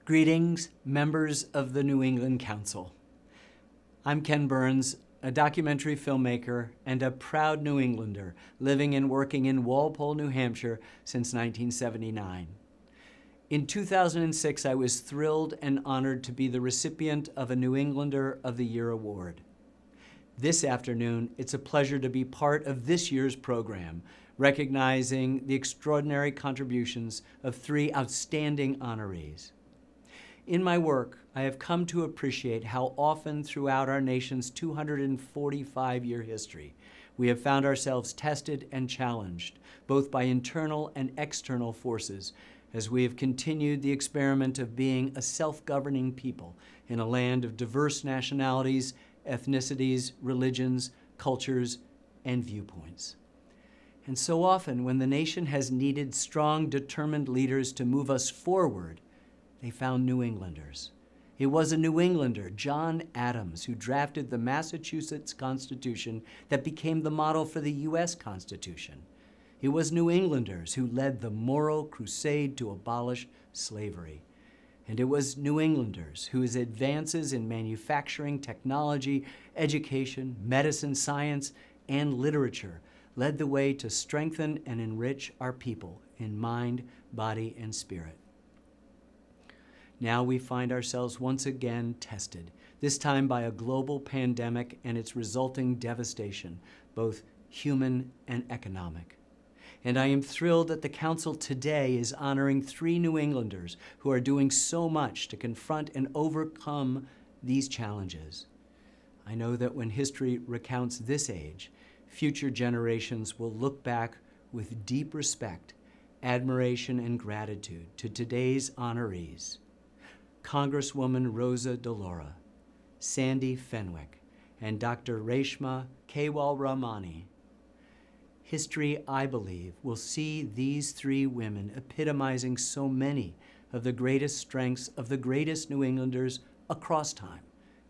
Greetings, members of the New England Council. I'm Ken Burns, a documentary filmmaker and a proud New Englander living and working in Walpole, New Hampshire since 1979. In 2006, I was thrilled and honored to be the recipient of a New Englander of the Year award. This afternoon, it's a pleasure to be part of this year's program, recognizing the extraordinary contributions of three outstanding honorees. In my work, I have come to appreciate how often throughout our nation's 245-year history, we have found ourselves tested and challenged, both by internal and external forces, as we have continued the experiment of being a self-governing people in a land of diverse nationalities, ethnicities, religions, cultures, and viewpoints. And so often, when the nation has needed strong, determined leaders to move us forward, they found New Englanders. It was a New Englander, John Adams, who drafted the Massachusetts Constitution that became the model for the U.S. Constitution. It was New Englanders who led the moral crusade to abolish slavery. And it was New Englanders whose advances in manufacturing, technology, education, medicine, science, and literature led the way to strengthen and enrich our people in mind, body, and spirit. Now we find ourselves once again tested, this time by a global pandemic and its resulting devastation, both human and economic. And I am thrilled that the Council today is honoring three New Englanders who are doing so much to confront and overcome these challenges. I know that when history recounts this age, future generations will look back with deep respect, admiration, and gratitude to today's honorees. Congresswoman Rosa DeLauro, Sandy Fenwick, and Dr. Reshma Kewalramani. History, I believe, will see these three women epitomizing so many of the greatest strengths of the greatest New Englanders across time: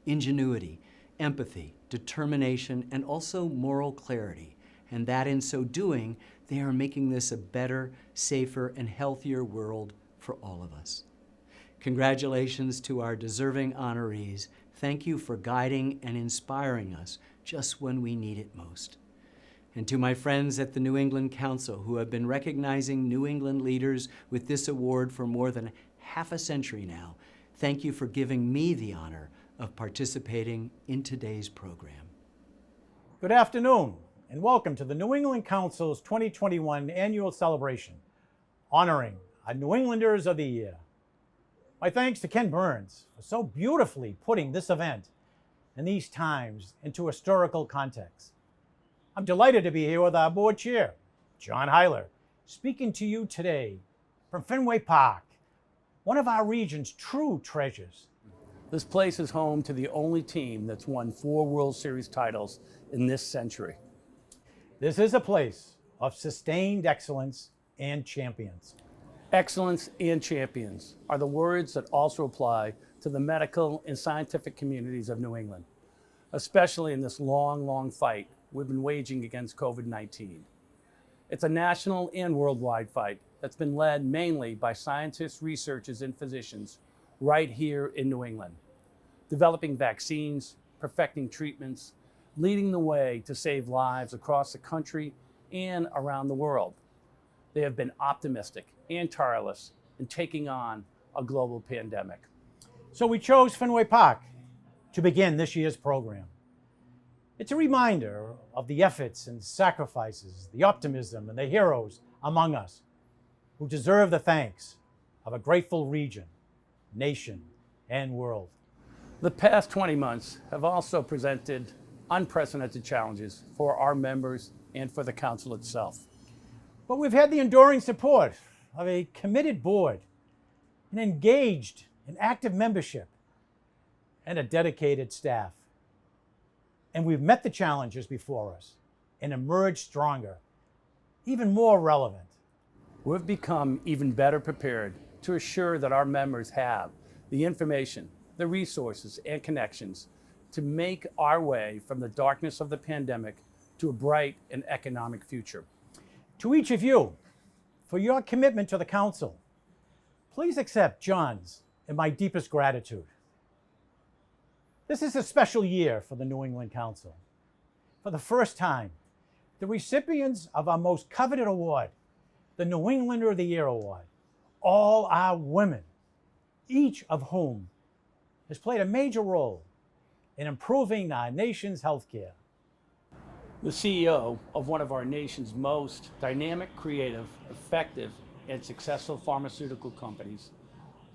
ingenuity, empathy, determination, and also moral clarity. And that in so doing, they are making this a better, safer, and healthier world for all of us. Congratulations to our deserving honorees. Thank you for guiding and inspiring us just when we need it most. And to my friends at the New England Council who have been recognizing New England leaders with this award for more than half a century now, thank you for giving me the honor of participating in today's program. Good afternoon, and welcome to the New England Council's 2021 annual celebration, honoring our New Englanders of the Year. My thanks to Ken Burns for so beautifully putting this event and these times into historical context. I'm delighted to be here with our board chair, John Hyler, speaking to you today from Fenway Park, one of our region's true treasures. This place is home to the only team that's won 4 World Series titles in this century. This is a place of sustained excellence and champions. Excellence and champions are the words that also apply to the medical and scientific communities of New England, especially in this long fight we've been waging against COVID-19. It's a national and worldwide fight that's been led mainly by scientists, researchers, and physicians right here in New England, developing vaccines, perfecting treatments, leading the way to save lives across the country and around the world. They have been optimistic and tireless in taking on a global pandemic. So we chose Fenway Park to begin this year's program. It's a reminder of the efforts and sacrifices, the optimism and the heroes among us who deserve the thanks of a grateful region, nation, and world. The past 20 months have also presented unprecedented challenges for our members and for the Council itself. But we've had the enduring support of a committed board, an engaged and active membership, and a dedicated staff. And we've met the challenges before us and emerged stronger, even more relevant. We've become even better prepared to assure that our members have the information, the resources, and connections to make our way from the darkness of the pandemic to a bright and economic future. To each of you, for your commitment to the Council, please accept John's and my deepest gratitude. This is a special year for the New England Council. For the first time, the recipients of our most coveted award, the New Englander of the Year Award, all are women, each of whom has played a major role in improving our nation's healthcare. The CEO of one of our nation's most dynamic, creative, effective, and successful pharmaceutical companies,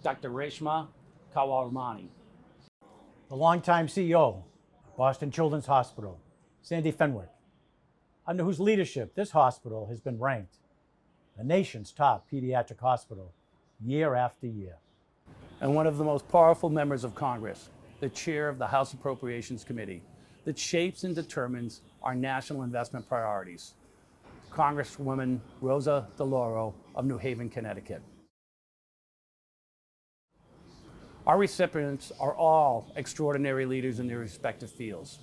Dr. Reshma Kewalramani. The longtime CEO of Boston Children's Hospital, Sandy Fenwick, under whose leadership this hospital has been ranked the nation's top pediatric hospital year after year. And one of the most powerful members of Congress, the chair of the House Appropriations Committee, that shapes and determines our national investment priorities, Congresswoman Rosa DeLauro of New Haven, Connecticut. Our recipients are all extraordinary leaders in their respective fields.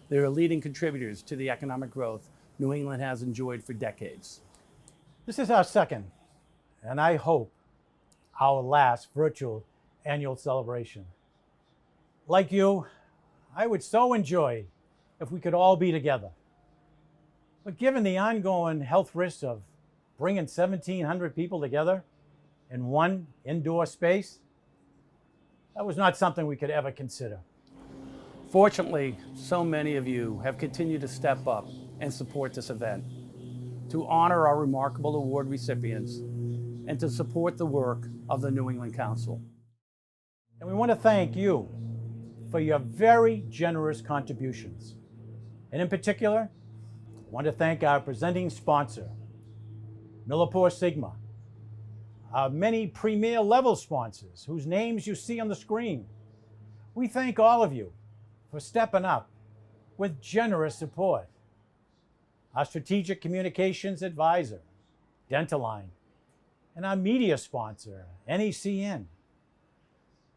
They are leading contributors to the economic growth New England has enjoyed for decades. This is our second, and I hope our last virtual annual celebration. Like you, I would so enjoy if we could all be together. But given the ongoing health risks of bringing 1,700 people together in one indoor space, that was not something we could ever consider. Fortunately, so many of you have continued to step up and support this event, to honor our remarkable award recipients, and to support the work of the New England Council. And we want to thank you for your very generous contributions. And in particular, I want to thank our presenting sponsor, Millipore Sigma, our many premier level sponsors whose names you see on the screen. We thank all of you for stepping up with generous support. Our strategic communications advisor, Dentaline, and our media sponsor, NECN.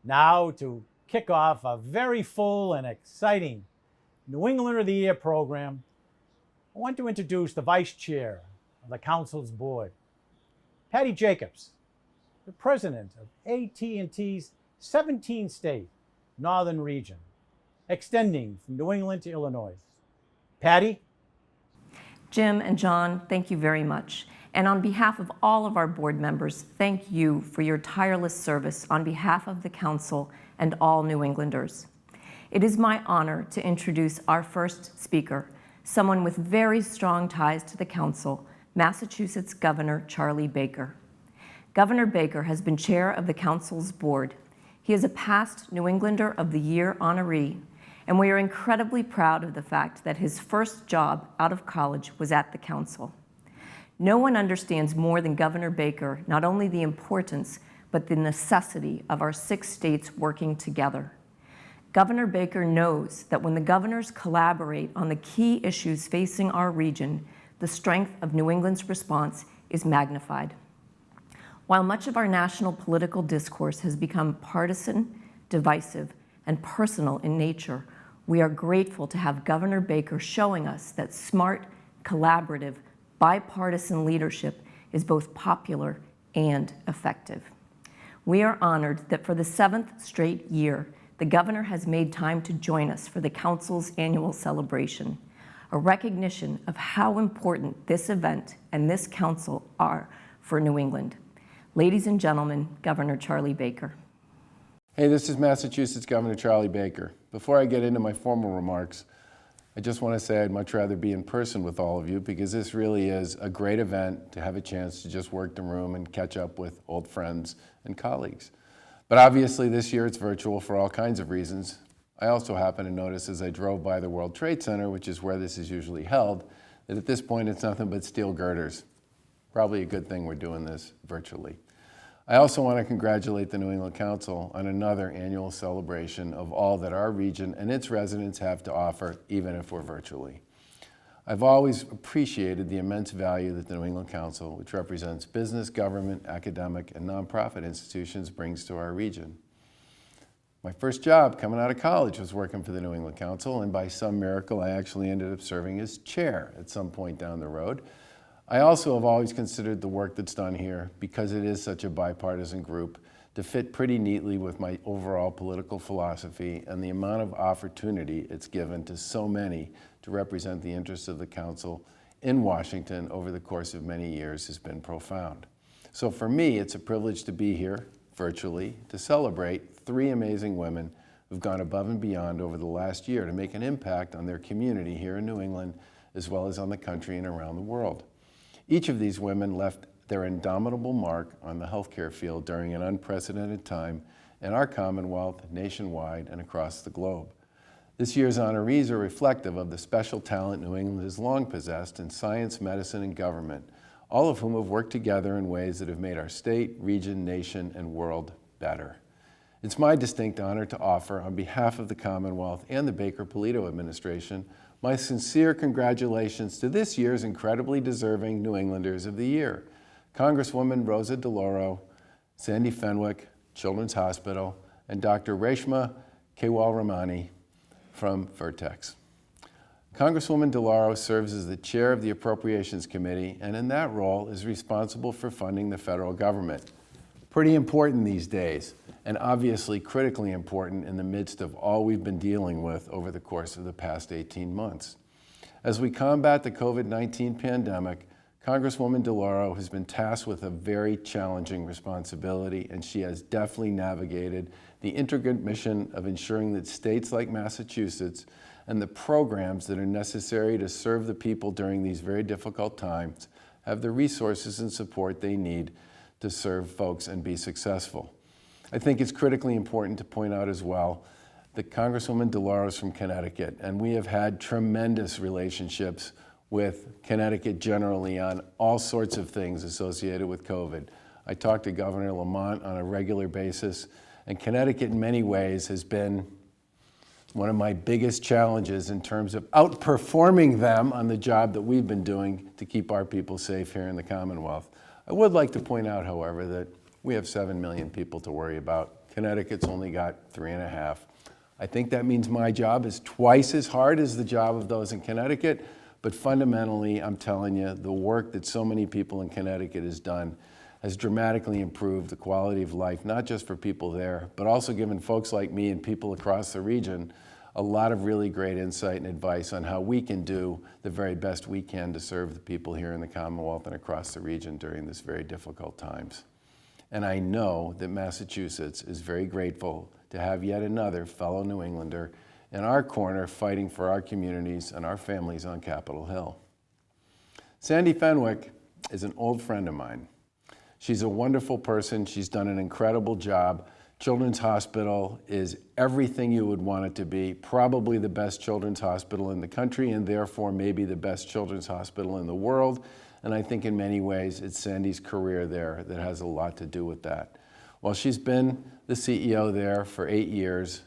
Now to kick off a very full and exciting New Englander of the Year program, I want to introduce the Vice Chair of the Council's board, Patty Jacobs, the President of AT&T's 17-state Northern Region, extending from New England to Illinois. Patty? Jim and John, thank you very much. And on behalf of all of our board members, thank you for your tireless service on behalf of the Council and all New Englanders. It is my honor to introduce our first speaker, someone with very strong ties to the Council, Massachusetts Governor Charlie Baker. Governor Baker has been chair of the Council's board. He is a past New Englander of the Year honoree, and we are incredibly proud of the fact that his first job out of college was at the Council. No one understands more than Governor Baker not only the importance, but the necessity of our 6 states working together. Governor Baker knows that when the governors collaborate on the key issues facing our region, the strength of New England's response is magnified. While much of our national political discourse has become partisan, divisive, and personal in nature, we are grateful to have Governor Baker showing us that smart, collaborative, bipartisan leadership is both popular and effective. We are honored that for the 7th straight year, the governor has made time to join us for the Council's annual celebration, a recognition of how important this event and this Council are for New England. Ladies and gentlemen, Governor Charlie Baker. Hey, this is Massachusetts Governor Charlie Baker. Before I get into my formal remarks, I just want to say I'd much rather be in person with all of you because this really is a great event to have a chance to just work the room and catch up with old friends and colleagues. But obviously this year it's virtual for all kinds of reasons. I also happen to notice as I drove by the World Trade Center, which is where this is usually held, that at this point it's nothing but steel girders. Probably a good thing we're doing this virtually. I also want to congratulate the New England Council on another annual celebration of all that our region and its residents have to offer, even if we're virtually. I've always appreciated the immense value that the New England Council, which represents business, government, academic, and nonprofit institutions, brings to our region. My first job coming out of college was working for the New England Council, and by some miracle, I actually ended up serving as chair at some point down the road. I also have always considered the work that's done here, because it is such a bipartisan group, to fit pretty neatly with my overall political philosophy and the amount of opportunity it's given to so many to represent the interests of the council in Washington over the course of many years has been profound. So for me, it's a privilege to be here virtually to celebrate 3 amazing women who've gone above and beyond over the last year to make an impact on their community here in New England, as well as on the country and around the world. Each of these women left their indomitable mark on the healthcare field during an unprecedented time in our Commonwealth, nationwide, and across the globe. This year's honorees are reflective of the special talent New England has long possessed in science, medicine, and government, all of whom have worked together in ways that have made our state, region, nation, and world better. It's my distinct honor to offer, on behalf of the Commonwealth and the Baker-Polito administration, my sincere congratulations to this year's incredibly deserving New Englanders of the Year: Congresswoman Rosa DeLauro, Sandy Fenwick, Children's Hospital, and Dr. Reshma Kewalramani from Vertex. Congresswoman DeLauro serves as the chair of the Appropriations Committee, and in that role is responsible for funding the federal government. Pretty important these days, and obviously critically important in the midst of all we've been dealing with over the course of the past 18 months. As we combat the COVID-19 pandemic, Congresswoman DeLauro has been tasked with a very challenging responsibility, and she has deftly navigated the intricate mission of ensuring that states like Massachusetts and the programs that are necessary to serve the people during these very difficult times have the resources and support they need to serve folks and be successful. I think it's critically important to point out as well that Congresswoman DeLauro is from Connecticut, and we have had tremendous relationships with Connecticut generally on all sorts of things associated with COVID. I talk to Governor Lamont on a regular basis, and Connecticut in many ways has been one of my biggest challenges in terms of outperforming them on the job that we've been doing to keep our people safe here in the Commonwealth. I would like to point out, however, that we have 7 million people to worry about. Connecticut's only got 3.5. I think that means my job is twice as hard as the job of those in Connecticut, but fundamentally, I'm telling you, the work that so many people in Connecticut has done has dramatically improved the quality of life, not just for people there, but also given folks like me and people across the region a lot of really great insight and advice on how we can do the very best we can to serve the people here in the Commonwealth and across the region during this very difficult times. And I know that Massachusetts is very grateful to have yet another fellow New Englander in our corner fighting for our communities and our families on Capitol Hill. Sandy Fenwick is an old friend of mine. She's a wonderful person. She's done an incredible job. Children's Hospital is everything you would want it to be, probably the best children's hospital in the country, and therefore maybe the best children's hospital in the world. And I think in many ways it's Sandy's career there that has a lot to do with that. While she's been the CEO there for 8 years,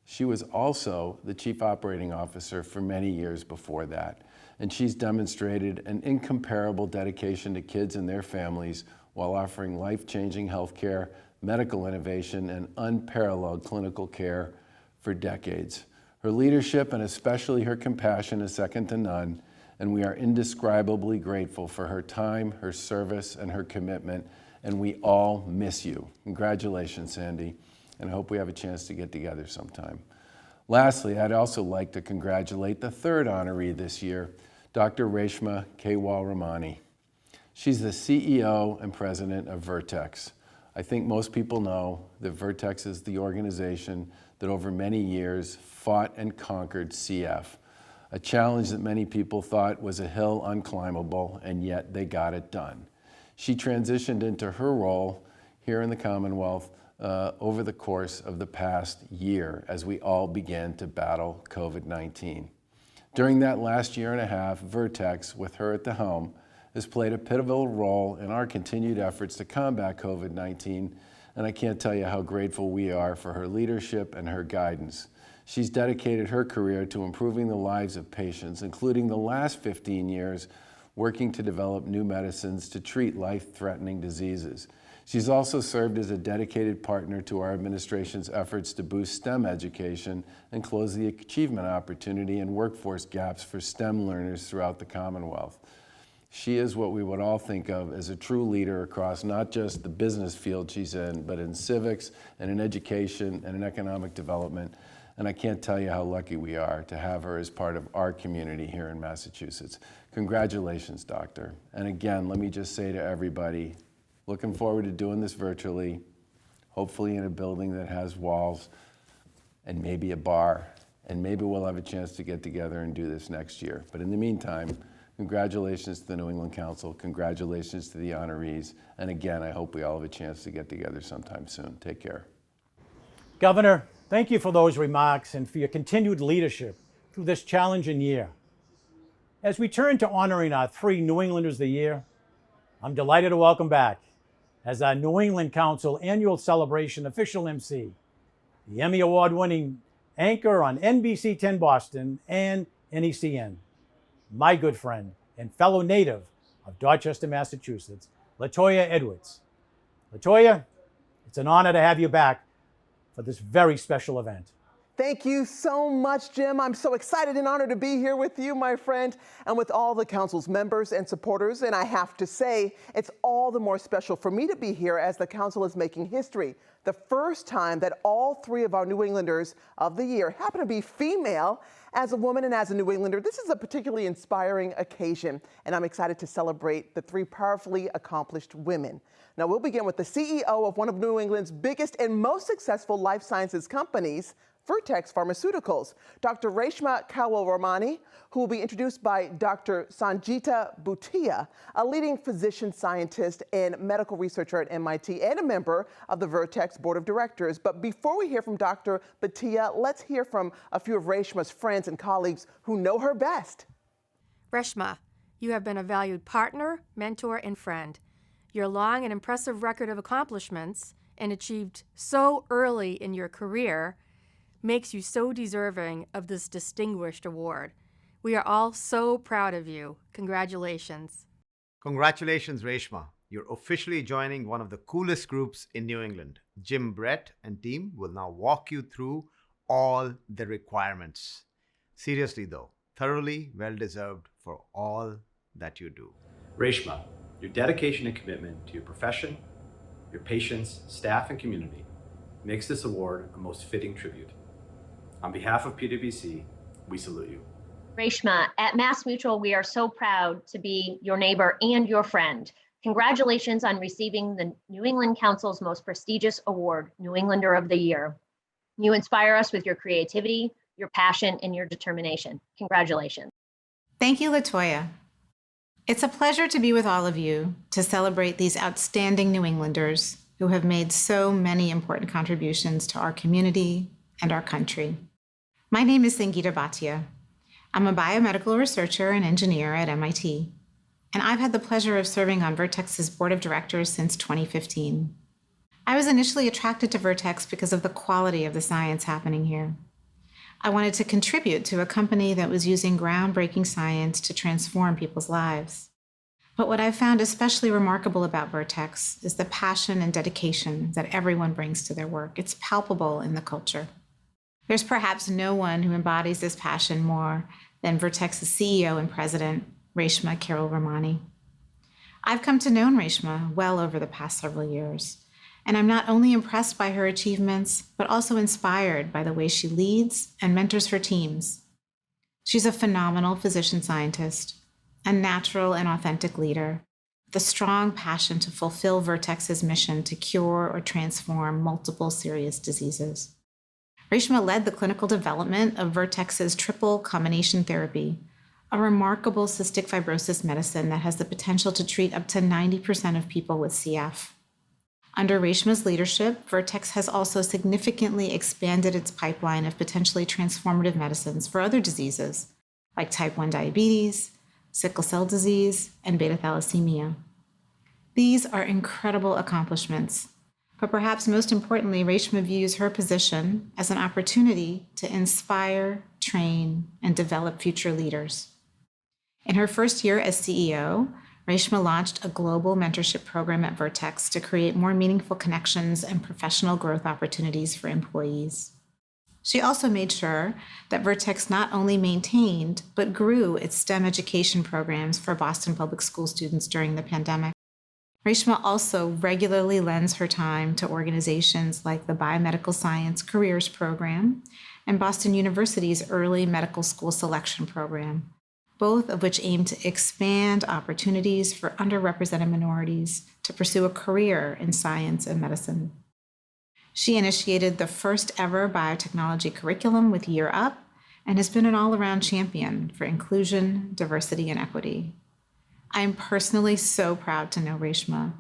she was also the Chief Operating Officer for many years before that. And she's demonstrated an incomparable dedication to kids and their families while offering life-changing health care, medical innovation, and unparalleled clinical care for decades. Her leadership and especially her compassion is second to none, and we are indescribably grateful for her time, her service, and her commitment, and we all miss you. Congratulations, Sandy, and I hope we have a chance to get together sometime. Lastly, I'd also like to congratulate the third honoree this year, Dr. Reshma Kewalramani. She's the CEO and president of Vertex. I think most people know that Vertex is the organization that over many years fought and conquered CF, a challenge that many people thought was a hill unclimbable, and yet they got it done. She transitioned into her role here in the Commonwealth over the course of the past year as we all began to battle COVID-19. During that last year and a half, Vertex, with her at the helm, has played a pivotal role in our continued efforts to combat COVID-19, and I can't tell you how grateful we are for her leadership and her guidance. She's dedicated her career to improving the lives of patients, including the last 15 years working to develop new medicines to treat life-threatening diseases. She's also served as a dedicated partner to our administration's efforts to boost STEM education and close the achievement opportunity and workforce gaps for STEM learners throughout the Commonwealth. She is what we would all think of as a true leader across not just the business field she's in, but in civics and in education and in economic development. And I can't tell you how lucky we are to have her as part of our community here in Massachusetts. Congratulations, Doctor. And again, let me just say to everybody, looking forward to doing this virtually, hopefully in a building that has walls and maybe a bar, and maybe we'll have a chance to get together and do this next year. But in the meantime, congratulations to the New England Council, congratulations to the honorees, and again, I hope we all have a chance to get together sometime soon. Take care. Governor, thank you for those remarks and for your continued leadership through this challenging year. As we turn to honoring our 3 New Englanders of the Year, I'm delighted to welcome back, as our New England Council Annual Celebration official MC, the Emmy Award-winning anchor on NBC 10 Boston and NECN, my good friend and fellow native of Dorchester, Massachusetts, Latoya Edwards. Latoya, it's an honor to have you back for this very special event. Thank you so much, Jim. I'm so excited and honored to be here with you, my friend, and with all the council's members and supporters. And I have to say, it's all the more special for me to be here as the council is making history. The first time that all 3 of our New Englanders of the year happen to be female. As a woman and as a New Englander, this is a particularly inspiring occasion, and I'm excited to celebrate the 3 powerfully accomplished women. Now, we'll begin with the CEO of one of New England's biggest and most successful life sciences companies, Vertex Pharmaceuticals, Dr. Reshma Kewalramani, who will be introduced by Dr. Sanjita Bhutia, a leading physician scientist and medical researcher at MIT and a member of the Vertex Board of Directors. But before we hear from Dr. Bhutia, let's hear from a few of Reshma's friends and colleagues who know her best. Reshma, you have been a valued partner, mentor, and friend. Your long and impressive record of accomplishments, and achieved so early in your career, makes you so deserving of this distinguished award. We are all so proud of you. Congratulations. Congratulations, Reshma. You're officially joining one of the coolest groups in New England. Jim Brett and team will now walk you through all the requirements. Seriously though, thoroughly well-deserved for all that you do. Reshma, your dedication and commitment to your profession, your patients, staff, and community makes this award a most fitting tribute. On behalf of PwC, we salute you. Reshma, at MassMutual, we are so proud to be your neighbor and your friend. Congratulations on receiving the New England Council's most prestigious award, New Englander of the Year. You inspire us with your creativity, your passion, and your determination. Congratulations. Thank you, Latoya. It's a pleasure to be with all of you to celebrate these outstanding New Englanders who have made so many important contributions to our community and our country. My name is Sangeeta Bhatia. I'm a biomedical researcher and engineer at MIT, and I've had the pleasure of serving on Vertex's board of directors since 2015. I was initially attracted to Vertex because of the quality of the science happening here. I wanted to contribute to a company that was using groundbreaking science to transform people's lives. But what I've found especially remarkable about Vertex is the passion and dedication that everyone brings to their work. It's palpable in the culture. There's perhaps no one who embodies this passion more than Vertex's CEO and president, Reshma Kewalramani. I've come to know Reshma well over the past several years, and I'm not only impressed by her achievements, but also inspired by the way she leads and mentors her teams. She's a phenomenal physician scientist, a natural and authentic leader, with a strong passion to fulfill Vertex's mission to cure or transform multiple serious diseases. Reshma led the clinical development of Vertex's triple combination therapy, a remarkable cystic fibrosis medicine that has the potential to treat up to 90% of people with CF. Under Reshma's leadership, Vertex has also significantly expanded its pipeline of potentially transformative medicines for other diseases, like type 1 diabetes, sickle cell disease, and beta thalassemia. These are incredible accomplishments. But perhaps most importantly, Reshma views her position as an opportunity to inspire, train, and develop future leaders. In her first year as CEO, Reshma launched a global mentorship program at Vertex to create more meaningful connections and professional growth opportunities for employees. She also made sure that Vertex not only maintained, but grew its STEM education programs for Boston Public School students during the pandemic. Reshma also regularly lends her time to organizations like the Biomedical Science Careers Program and Boston University's Early Medical School Selection Program, both of which aim to expand opportunities for underrepresented minorities to pursue a career in science and medicine. She initiated the first ever biotechnology curriculum with Year Up and has been an all-around champion for inclusion, diversity, and equity. I am personally so proud to know Reshma.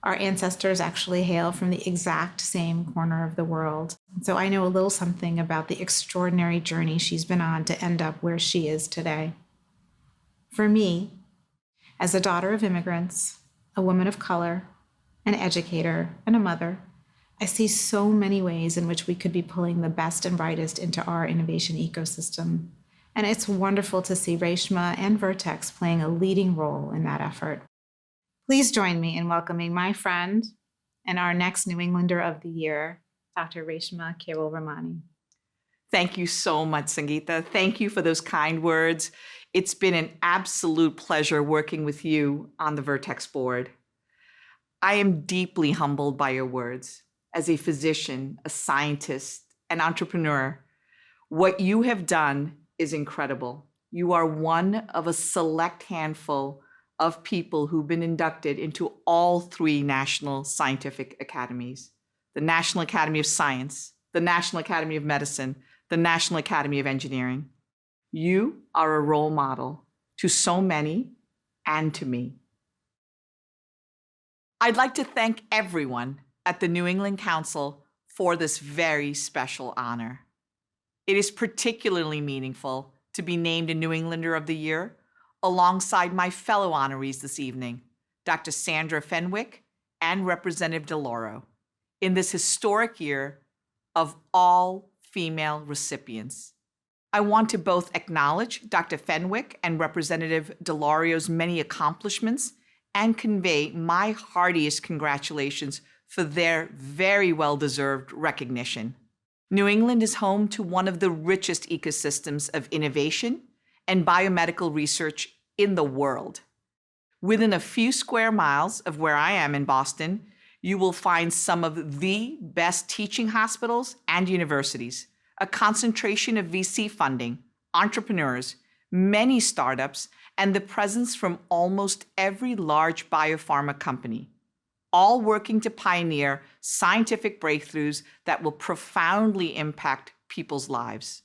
Our ancestors actually hail from the exact same corner of the world, so I know a little something about the extraordinary journey she's been on to end up where she is today. For me, as a daughter of immigrants, a woman of color, an educator, and a mother, I see so many ways in which we could be pulling the best and brightest into our innovation ecosystem. And it's wonderful to see Reshma and Vertex playing a leading role in that effort. Please join me in welcoming my friend and our next New Englander of the Year, Dr. Reshma Kewalramani. Thank you so much, Sangeeta. Thank you for those kind words. It's been an absolute pleasure working with you on the Vertex board. I am deeply humbled by your words. As a physician, a scientist, an entrepreneur, what you have done is incredible. You are one of a select handful of people who've been inducted into all 3 national scientific academies: the National Academy of Science, the National Academy of Medicine, the National Academy of Engineering. You are a role model to so many and to me. I'd like to thank everyone at the New England Council for this very special honor. It is particularly meaningful to be named a New Englander of the Year alongside my fellow honorees this evening, Dr. Sandra Fenwick and Representative DeLauro, in this historic year of all female recipients. I want to both acknowledge Dr. Fenwick and Representative DeLauro's many accomplishments and convey my heartiest congratulations for their very well-deserved recognition. New England is home to one of the richest ecosystems of innovation and biomedical research in the world. Within a few square miles of where I am in Boston, you will find some of the best teaching hospitals and universities, a concentration of VC funding, entrepreneurs, many startups, and the presence from almost every large biopharma company, all working to pioneer scientific breakthroughs that will profoundly impact people's lives.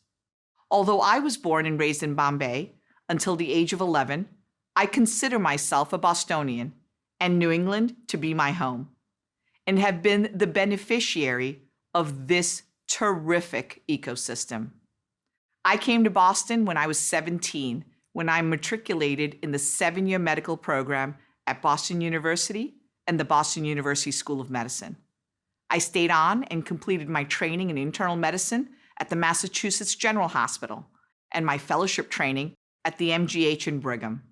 Although I was born and raised in Bombay until the age of 11, I consider myself a Bostonian and New England to be my home, and have been the beneficiary of this terrific ecosystem. I came to Boston when I was 17, when I matriculated in the 7-year medical program at Boston University and the Boston University School of Medicine. I stayed on and completed my training in internal medicine at the Massachusetts General Hospital and my fellowship training at the MGH in Brigham.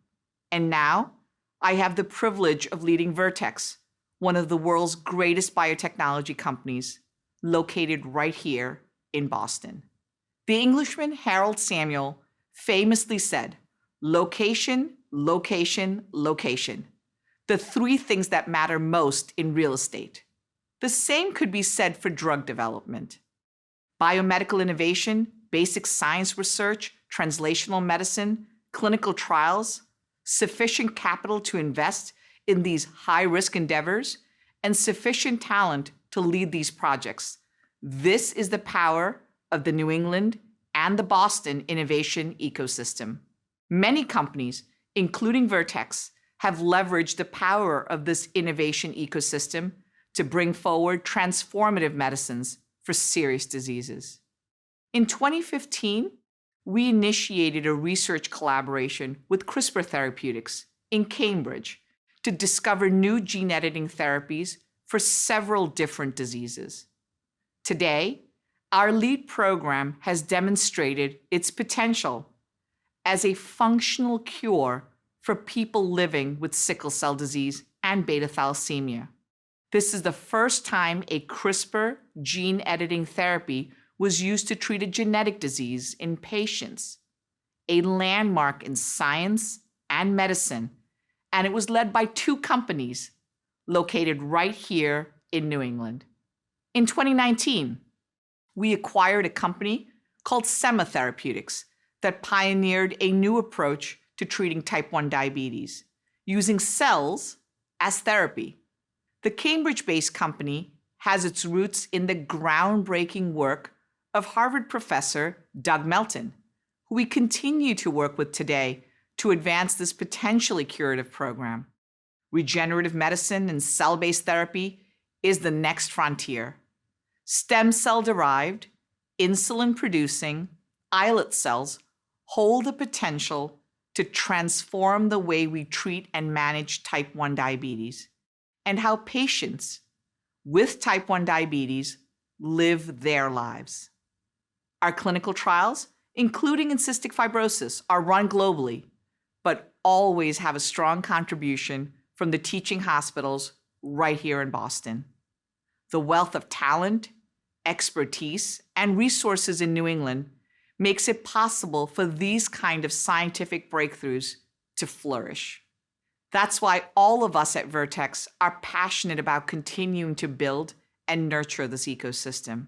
And now I have the privilege of leading Vertex, one of the world's greatest biotechnology companies, located right here in Boston. The Englishman Harold Samuel famously said, "Location, location, location. The 3 things that matter most in real estate." The same could be said for drug development. Biomedical innovation, basic science research, translational medicine, clinical trials, sufficient capital to invest in these high-risk endeavors, and sufficient talent to lead these projects. This is the power of the New England and the Boston innovation ecosystem. Many companies, including Vertex, have leveraged the power of this innovation ecosystem to bring forward transformative medicines for serious diseases. In 2015, we initiated a research collaboration with CRISPR Therapeutics in Cambridge to discover new gene editing therapies for several different diseases. Today, our lead program has demonstrated its potential as a functional cure for people living with sickle cell disease and beta thalassemia. This is the first time a CRISPR gene editing therapy was used to treat a genetic disease in patients, a landmark in science and medicine, and it was led by 2 companies located right here in New England. In 2019, we acquired a company called Semma Therapeutics that pioneered a new approach to treating type 1 diabetes, using cells as therapy. The Cambridge-based company has its roots in the groundbreaking work of Harvard professor Doug Melton, who we continue to work with today to advance this potentially curative program. Regenerative medicine and cell-based therapy is the next frontier. Stem cell-derived, insulin-producing islet cells hold the potential to transform the way we treat and manage type 1 diabetes and how patients with type 1 diabetes live their lives. Our clinical trials, including in cystic fibrosis, are run globally, but always have a strong contribution from the teaching hospitals right here in Boston. The wealth of talent, expertise, and resources in New England makes it possible for these kind of scientific breakthroughs to flourish. That's why all of us at Vertex are passionate about continuing to build and nurture this ecosystem.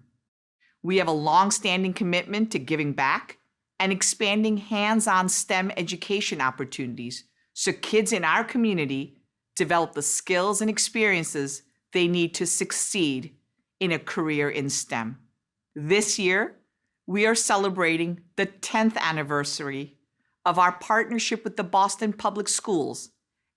We have a long-standing commitment to giving back and expanding hands-on STEM education opportunities so kids in our community develop the skills and experiences they need to succeed in a career in STEM. This year, we are celebrating the 10th anniversary of our partnership with the Boston Public Schools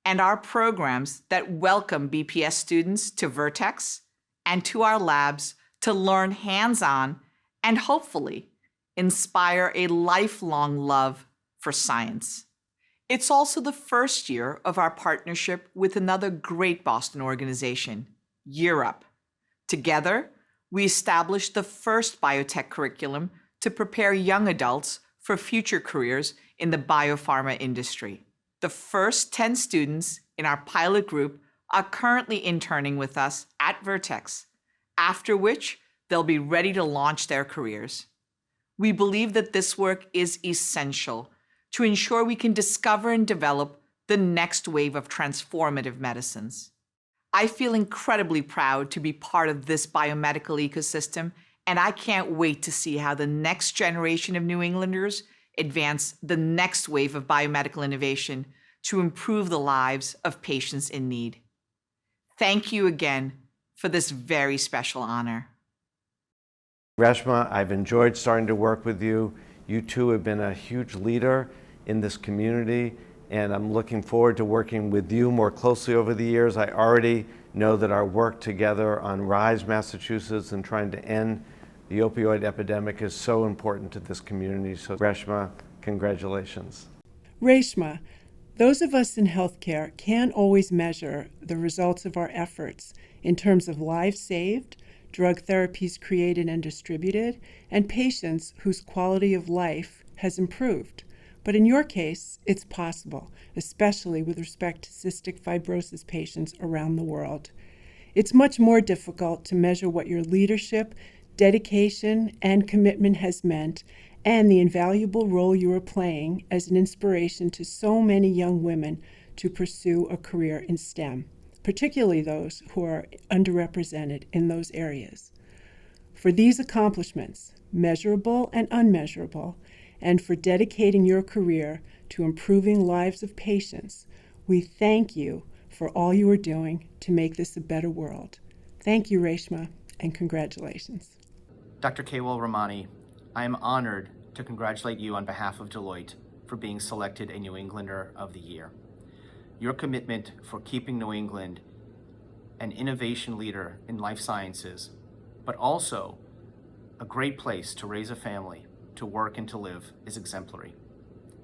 and our programs that welcome BPS students to Vertex and to our labs to learn hands-on and hopefully inspire a lifelong love for science. It's also the first year of our partnership with another great Boston organization, Year Up. Together, we established the first biotech curriculum to prepare young adults for future careers in the biopharma industry. The first 10 students in our pilot group are currently interning with us at Vertex, after which they'll be ready to launch their careers. We believe that this work is essential to ensure we can discover and develop the next wave of transformative medicines. I feel incredibly proud to be part of this biomedical ecosystem, and I can't wait to see how the next generation of New Englanders advance the next wave of biomedical innovation to improve the lives of patients in need. Thank you again for this very special honor. Reshma, I've enjoyed starting to work with you. You two have been a huge leader in this community, and I'm looking forward to working with you more closely over the years. I already know that our work together on RISE Massachusetts and trying to end the opioid epidemic is so important to this community. So Reshma, congratulations. Reshma, those of us in healthcare can't always measure the results of our efforts in terms of lives saved, drug therapies created and distributed, and patients whose quality of life has improved. But in your case, it's possible, especially with respect to cystic fibrosis patients around the world. It's much more difficult to measure what your leadership, dedication, and commitment has meant, and the invaluable role you are playing as an inspiration to so many young women to pursue a career in STEM, particularly those who are underrepresented in those areas. For these accomplishments, measurable and unmeasurable, and for dedicating your career to improving lives of patients, we thank you for all you are doing to make this a better world. Thank you, Reshma, and congratulations. Dr. Keval Ramani, I am honored to congratulate you on behalf of Deloitte for being selected a New Englander of the Year. Your commitment for keeping New England an innovation leader in life sciences, but also a great place to raise a family, to work and to live, is exemplary.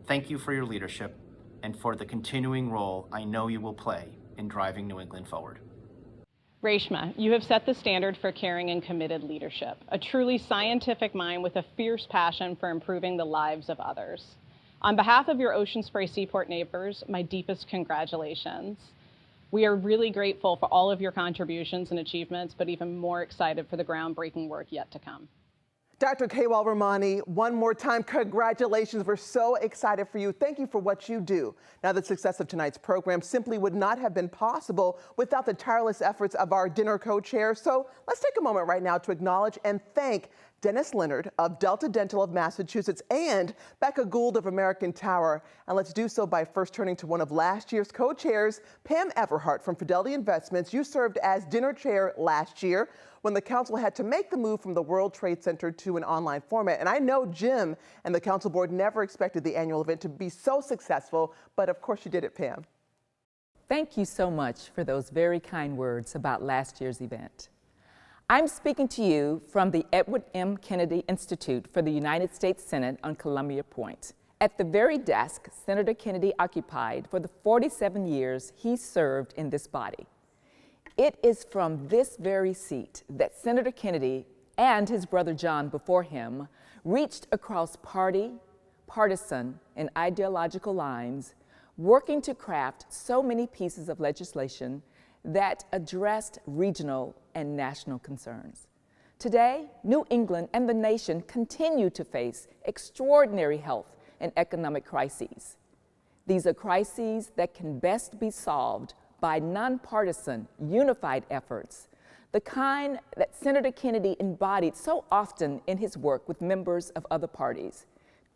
Thank you for your leadership and for the continuing role I know you will play in driving New England forward. Reshma, you have set the standard for caring and committed leadership, a truly scientific mind with a fierce passion for improving the lives of others. On behalf of your Ocean Spray Seaport neighbors, my deepest congratulations. We are really grateful for all of your contributions and achievements, but even more excited for the groundbreaking work yet to come. Dr. Keval Ramani, one more time, congratulations. We're so excited for you. Thank you for what you do. Now, the success of tonight's program simply would not have been possible without the tireless efforts of our dinner co-chairs. So let's take a moment right now to acknowledge and thank Dennis Leonard of Delta Dental of Massachusetts and Becca Gould of American Tower. And let's do so by first turning to one of last year's co-chairs, Pam Everhart from Fidelity Investments. You served as dinner chair last year when the council had to make the move from the World Trade Center to an online format. And I know Jim and the council board never expected the annual event to be so successful, but of course you did it, Pam. Thank you so much for those very kind words about last year's event. I'm speaking to you from the Edward M. Kennedy Institute for the United States Senate on Columbia Point, at the very desk Senator Kennedy occupied for the 47 years he served in this body. It is from this very seat that Senator Kennedy and his brother John before him reached across party, partisan, and ideological lines, working to craft so many pieces of legislation that addressed regional and national concerns. Today, New England and the nation continue to face extraordinary health and economic crises. These are crises that can best be solved by nonpartisan, unified efforts, the kind that Senator Kennedy embodied so often in his work with members of other parties,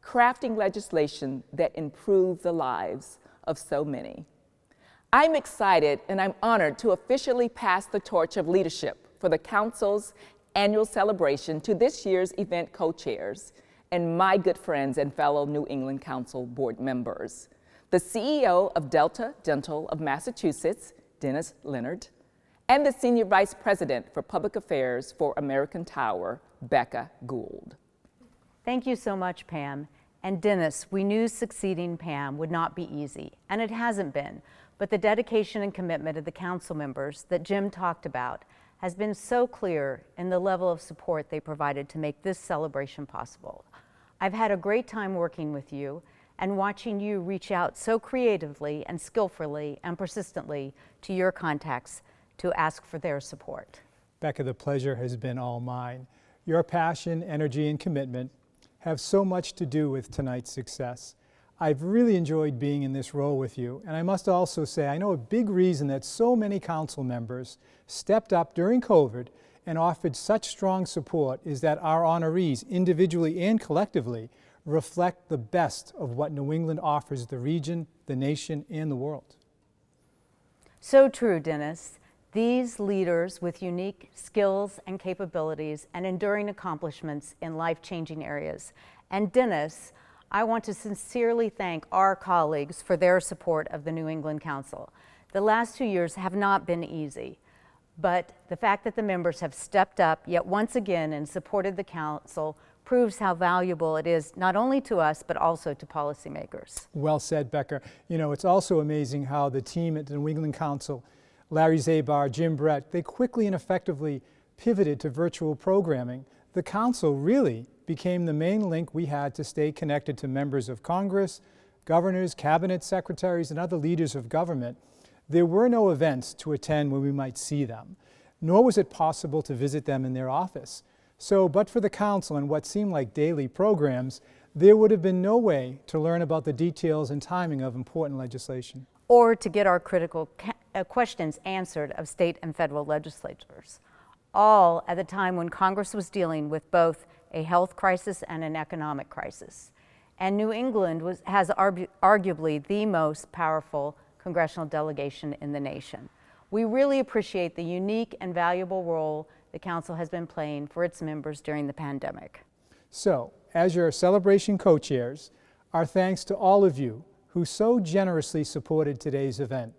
crafting legislation that improved the lives of so many. I'm excited and I'm honored to officially pass the torch of leadership for the Council's annual celebration to this year's event co-chairs and my good friends and fellow New England Council board members. The CEO of Delta Dental of Massachusetts, Dennis Leonard, and the Senior Vice President for Public Affairs for American Tower, Becca Gould. Thank you so much, Pam. And Dennis, we knew succeeding Pam would not be easy, and it hasn't been, but the dedication and commitment of the council members that Jim talked about has been so clear in the level of support they provided to make this celebration possible. I've had a great time working with you and watching you reach out so creatively and skillfully and persistently to your contacts to ask for their support. Becca, the pleasure has been all mine. Your passion, energy, and commitment have so much to do with tonight's success. I've really enjoyed being in this role with you, and I must also say I know a big reason that so many council members stepped up during COVID and offered such strong support is that our honorees, individually and collectively, reflect the best of what New England offers the region, the nation, and the world. So true, Dennis. These leaders with unique skills and capabilities and enduring accomplishments in life-changing areas. And Dennis, I want to sincerely thank our colleagues for their support of the New England Council. The last 2 years have not been easy, but the fact that the members have stepped up yet once again and supported the council proves how valuable it is not only to us but also to policymakers. Well said, Becca. You know, it's also amazing how the team at the New England Council, Larry Zabar, Jim Brett, they quickly and effectively pivoted to virtual programming. The council really became the main link we had to stay connected to members of Congress, governors, cabinet secretaries, and other leaders of government. There were no events to attend where we might see them, nor was it possible to visit them in their office. So, but for the council and what seemed like daily programs, there would have been no way to learn about the details and timing of important legislation. Or to get our critical questions answered of state and federal legislators, all at the time when Congress was dealing with both a health crisis and an economic crisis. And New England has arguably the most powerful congressional delegation in the nation. We really appreciate the unique and valuable role the council has been playing for its members during the pandemic. So, as your celebration co-chairs, our thanks to all of you who so generously supported today's event,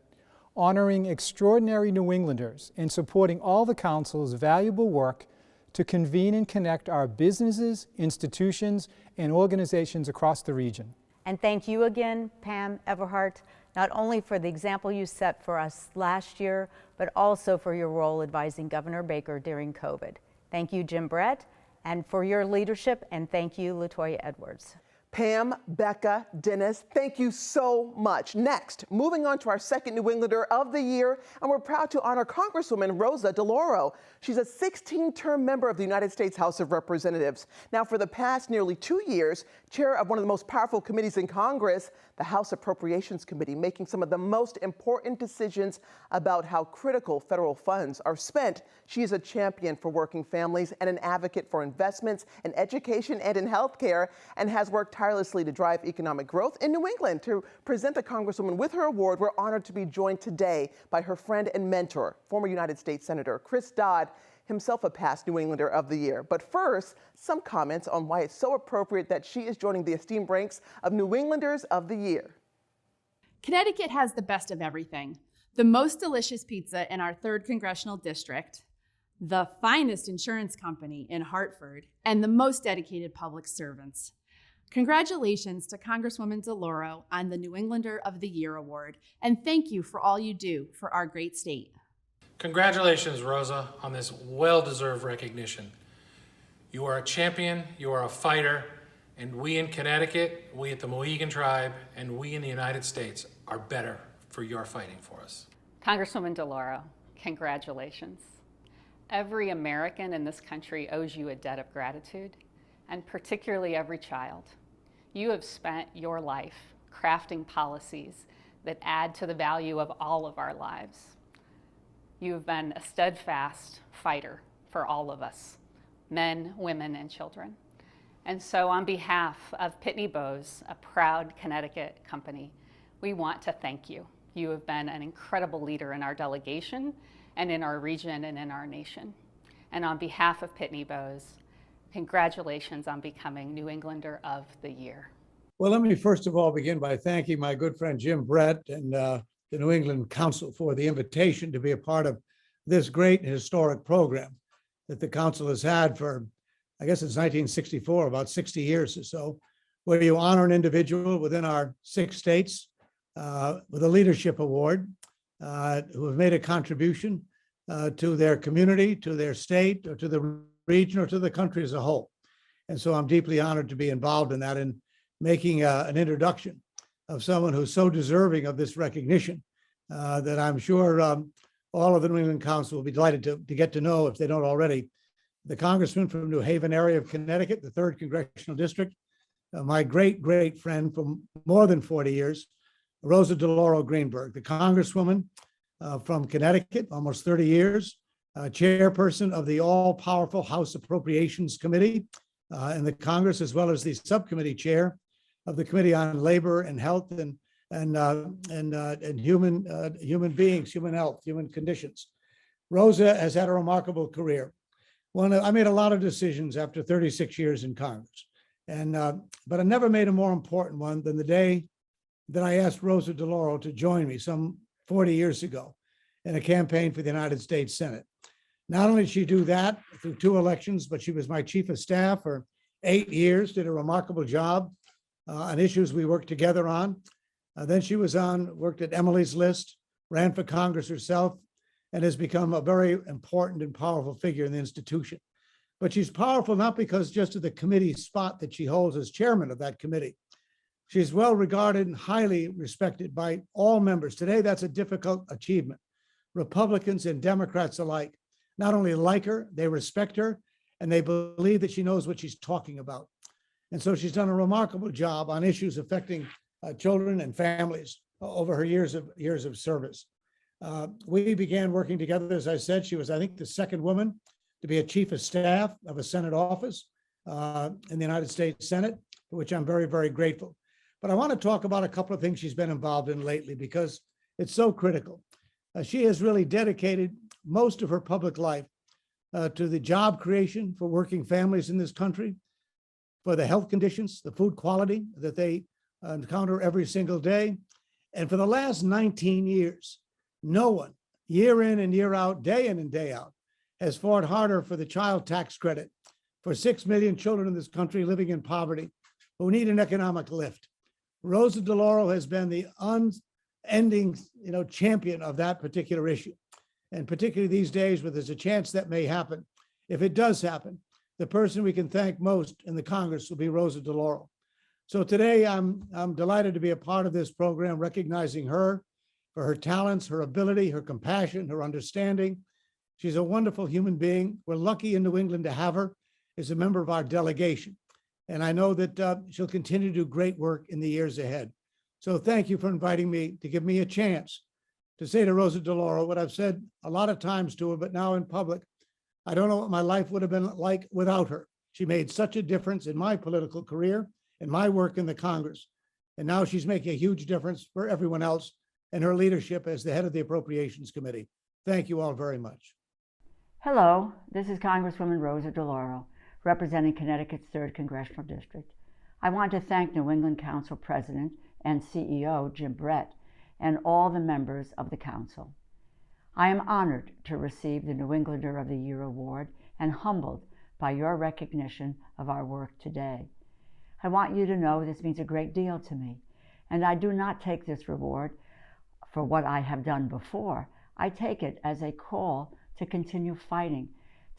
honoring extraordinary New Englanders and supporting all the council's valuable work to convene and connect our businesses, institutions, and organizations across the region. And thank you again, Pam Everhart, not only for the example you set for us last year, but also for your role advising Governor Baker during COVID. Thank you, Jim Brett, and for your leadership, and thank you, LaToya Edwards. Pam, Becca, Dennis, thank you so much. Next, moving on to our second New Englander of the year, and we're proud to honor Congresswoman Rosa DeLauro. She's a 16-term member of the United States House of Representatives. Now, for the past nearly 2 years, chair of one of the most powerful committees in Congress, the House Appropriations Committee, making some of the most important decisions about how critical federal funds are spent. She is a champion for working families and an advocate for investments in education and in healthcare, and has worked tirelessly to drive economic growth in New England. To present the Congresswoman with her award, we're honored to be joined today by her friend and mentor, former United States Senator Chris Dodd, himself a past New Englander of the Year. But first, some comments on why it's so appropriate that she is joining the esteemed ranks of New Englanders of the Year. Connecticut has the best of everything. The most delicious pizza in our 3rd Congressional District, the finest insurance company in Hartford, and the most dedicated public servants. Congratulations to Congresswoman DeLauro on the New Englander of the Year Award, and thank you for all you do for our great state. Congratulations, Rosa, on this well-deserved recognition. You are a champion, you are a fighter, and we in Connecticut, we at the Mohegan Tribe, and we in the United States are better for your fighting for us. Congresswoman DeLauro, congratulations. Every American in this country owes you a debt of gratitude, and particularly every child. You have spent your life crafting policies that add to the value of all of our lives. You have been a steadfast fighter for all of us, men, women, and children. And so on behalf of Pitney Bowes, a proud Connecticut company, we want to thank you. You have been an incredible leader in our delegation and in our region and in our nation. And on behalf of Pitney Bowes, congratulations on becoming New Englander of the Year. Well, let me first of all begin by thanking my good friend Jim Brett and the New England Council for the invitation to be a part of this great and historic program that the council has had for, I guess it's 1964, about 60 years or so, where you honor an individual within our 6 states with a leadership award who have made a contribution to their community, to their state, or to the region, or to the country as a whole. And so I'm deeply honored to be involved in that and making an introduction of someone who's so deserving of this recognition that I'm sure all of the New England Council will be delighted to get to know, if they don't already, the congressman from New Haven area of Connecticut, the 3rd Congressional District, my great friend from more than 40 years, Rosa DeLauro Greenberg, the congresswoman from Connecticut, almost 30 years, chairperson of the all-powerful House Appropriations Committee in the Congress, as well as the subcommittee chair of the Committee on Labor and Health and human beings, human health, human conditions. Rosa has had a remarkable career. I made a lot of decisions after 36 years in Congress, but I never made a more important one than the day that I asked Rosa DeLauro to join me some 40 years ago in a campaign for the United States Senate. Not only did she do that through 2 elections, but she was my chief of staff for 8 years, did a remarkable job on issues we worked together on. Then she worked at Emily's List, ran for Congress herself, and has become a very important and powerful figure in the institution. But she's powerful not because just of the committee spot that she holds as chairman of that committee. She's well regarded and highly respected by all members. Today, that's a difficult achievement. Republicans and Democrats alike not only like her, they respect her, and they believe that she knows what she's talking about. And so she's done a remarkable job on issues affecting children and families over her years of service. We began working together, as I said. She was, I think, the 2nd woman to be a chief of staff of a Senate office in the United States Senate, for which I'm very grateful. But I want to talk about a couple of things she's been involved in lately because it's so critical. She has really dedicated most of her public life to the job creation for working families in this country, for the health conditions, the food quality that they encounter every single day. And for the last 19 years, no one, year in and year out, day in and day out, has fought harder for the child tax credit for 6 million children in this country living in poverty who need an economic lift. Rosa DeLauro has been the unending, champion of that particular issue. And particularly these days where there's a chance that may happen, if it does happen, the person we can thank most in the Congress will be Rosa DeLauro. So today I'm delighted to be a part of this program, recognizing her for her talents, her ability, her compassion, her understanding. She's a wonderful human being. We're lucky in New England to have her as a member of our delegation. And I know that she'll continue to do great work in the years ahead. So thank you for inviting me to give me a chance to say to Rosa DeLauro what I've said a lot of times to her, but now in public. I don't know what my life would have been like without her. She made such a difference in my political career and my work in the Congress. And now she's making a huge difference for everyone else and her leadership as the head of the Appropriations Committee. Thank you all very much. Hello, this is Congresswoman Rosa DeLauro, representing Connecticut's 3rd Congressional District. I want to thank New England Council President and CEO Jim Brett and all the members of the Council. I am honored to receive the New Englander of the Year award and humbled by your recognition of our work today. I want you to know this means a great deal to me, and I do not take this reward for what I have done before. I take it as a call to continue fighting